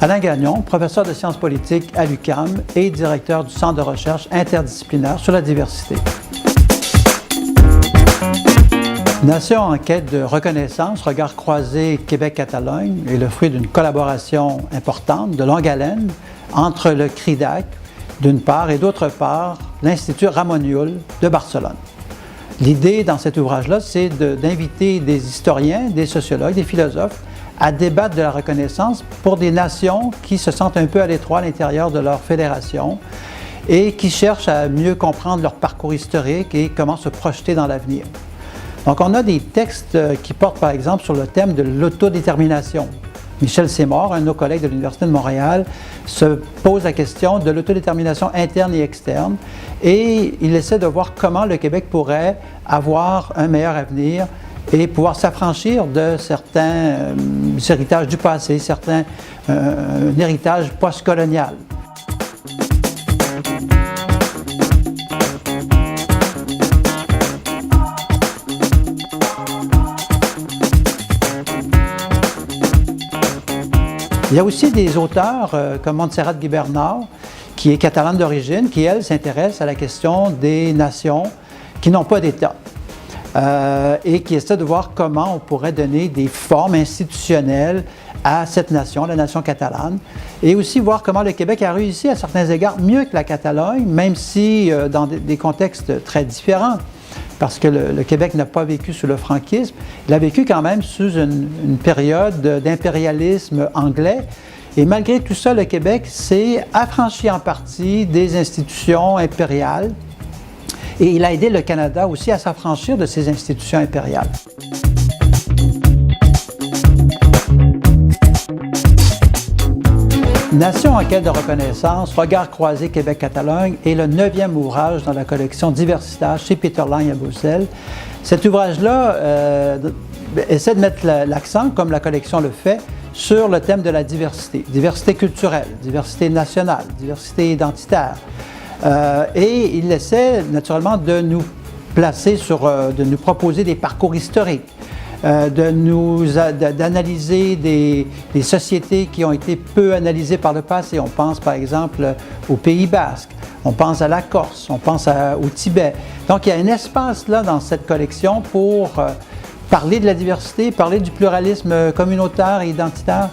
Alain Gagnon, professeur de sciences politiques à l'UQAM et directeur du Centre de recherche interdisciplinaire sur la diversité. Nation en quête de reconnaissance, regard croisé Québec-Catalogne est le fruit d'une collaboration importante, de longue haleine, entre le CRIDAC, d'une part, et d'autre part, l'Institut Ramon Llull de Barcelone. L'idée dans cet ouvrage-là, c'est d'inviter des historiens, des sociologues, des philosophes à débattre de la reconnaissance pour des nations qui se sentent un peu à l'étroit à l'intérieur de leur fédération et qui cherchent à mieux comprendre leur parcours historique et comment se projeter dans l'avenir. Donc, on a des textes qui portent, par exemple, sur le thème de l'autodétermination. Michel Seymour, un de nos collègues de l'Université de Montréal, se pose la question de l'autodétermination interne et externe et il essaie de voir comment le Québec pourrait avoir un meilleur avenir et pouvoir s'affranchir de certains héritages du passé, un héritage postcolonial. Il y a aussi des auteurs comme Montserrat Guibernau, qui est catalane d'origine, qui, elle, s'intéresse à la question des nations qui n'ont pas d'État et qui essaie de voir comment on pourrait donner des formes institutionnelles à cette nation, la nation catalane, et aussi voir comment le Québec a réussi à certains égards mieux que la Catalogne, même si dans des contextes très différents. Parce que le Québec n'a pas vécu sous le franquisme, il a vécu quand même sous une période d'impérialisme anglais. Et malgré tout ça, le Québec s'est affranchi en partie des institutions impériales et il a aidé le Canada aussi à s'affranchir de ces institutions impériales. Nation en quête de reconnaissance, regard croisé Québec-Catalogne est le 9e ouvrage dans la collection Diversitage chez Peter Lang à Bruxelles. Cet ouvrage-là essaie de mettre l'accent, comme la collection le fait, sur le thème de la diversité. Diversité culturelle, diversité nationale, diversité identitaire. Et il essaie naturellement de nous placer de nous proposer des parcours historiques. D'analyser des sociétés qui ont été peu analysées par le passé. On pense par exemple au Pays basque, on pense à la Corse, on pense au Tibet. Donc il y a un espace là dans cette collection pour parler de la diversité, parler du pluralisme communautaire et identitaire.